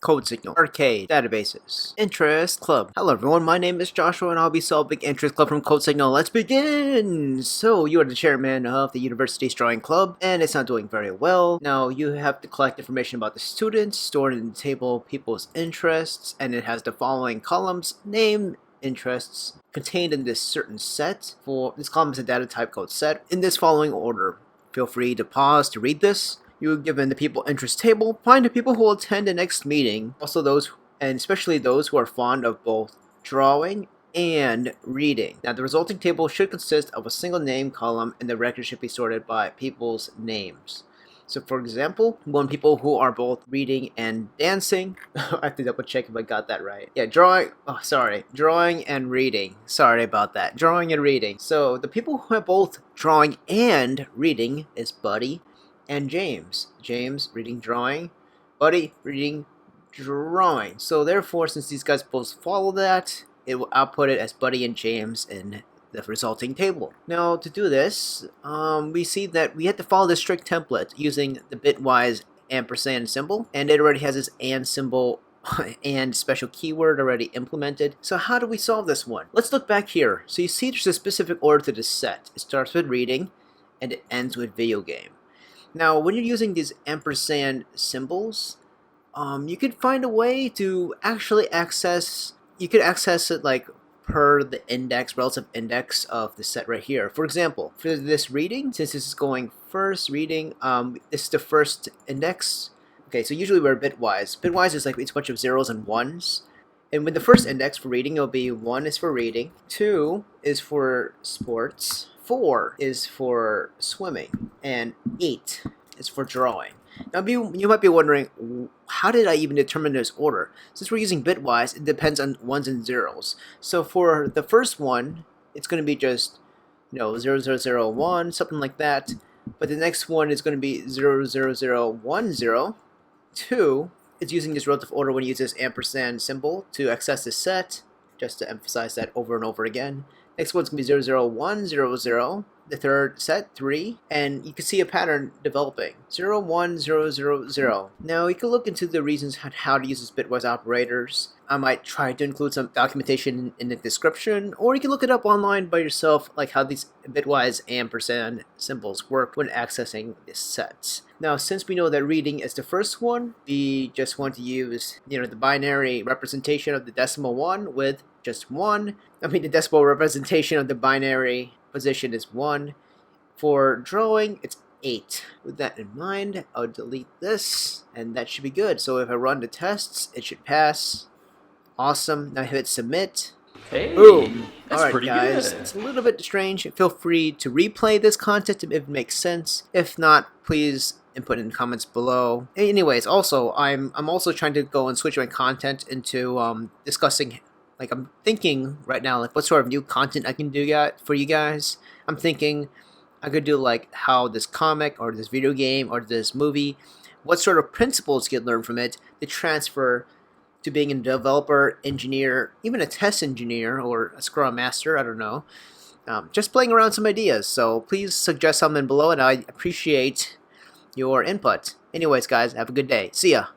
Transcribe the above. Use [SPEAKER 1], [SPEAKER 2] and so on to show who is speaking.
[SPEAKER 1] Codesignal, Arcade, Databases, Interest Club. Hello everyone, my name is Joshua and I'll be solving Interest Club from Codesignal. Let's begin! So, you are the chairman of the university's drawing club, and it's not doing very well. Now, you have to collect information about the students, stored in the table people's interests, and it has the following columns: name, interests, contained in this certain set. For this column is a data type called set, in this following order. Feel free to pause to read this. You are given the people interest table. Find the people who will attend the next meeting. Also those, and especially those who are fond of both drawing and reading. Now the resulting table should consist of a single name column, and the record should be sorted by people's names. So for example, one people who are both reading and dancing. I have to double check if I got that right. Yeah, drawing and reading. Sorry about that. Drawing and reading. So the people who have both drawing and reading is Buddy and James. James reading drawing, Buddy reading drawing. So therefore, since these guys both follow that, it will output it as Buddy and James in the resulting table. Now to do this, we see that we had to follow the strict template using the bitwise ampersand symbol, and it already has this and symbol and special keyword already implemented. So how do we solve this one? Let's look back here. So you see there's a specific order to this set. It starts with reading and it ends with video game. Now, when you're using these ampersand symbols, you could find a way to actually access. You could access it like per the relative index of the set right here. For example, for this reading, since this is going first reading, this is the first index. Okay, so usually we're bitwise. Bitwise is like it's a bunch of zeros and ones. And with the first index for reading, it'll be 1 is for reading, 2 is for sports, 4 is for swimming, and 8 is for drawing. Now you might be wondering, how did I even determine this order? Since we're using bitwise, it depends on ones and zeros. So for the first one, it's going to be just 00001, something like that. But the next one is going to be 00010. 2 is using this relative order when you use this ampersand symbol to access the set, just to emphasize that over and over again. Next one's going to be 00100, the third set, 3, and you can see a pattern developing, 01000. Now you can look into the reasons on how to use these bitwise operators. I might try to include some documentation in the description, or you can look it up online by yourself, like how these bitwise ampersand symbols work when accessing this set. Now, since we know that reading is the first one, we just want to use the binary representation of the decimal 1 with just 1. The decimal representation of the binary position is 1. For drawing, it's 8. With that in mind, I'll delete this, and that should be good. So if I run the tests, it should pass. Awesome. Now hit submit.
[SPEAKER 2] Hey,
[SPEAKER 1] boom.
[SPEAKER 2] that's
[SPEAKER 1] Alright
[SPEAKER 2] pretty
[SPEAKER 1] guys,
[SPEAKER 2] good.
[SPEAKER 1] it's a little bit strange. Feel free to replay this content if it makes sense. If not, please input in the comments below. Anyways, also, I'm also trying to go and switch my content into discussing, like I'm thinking right now, like what sort of new content I can do for you guys. I'm thinking I could do like how this comic or this video game or this movie, what sort of principles get learned from it to transfer to being a developer, engineer, even a test engineer or a Scrum Master, I don't know. Just playing around some ideas, so please suggest something below and I appreciate your input. Anyways guys, have a good day. See ya!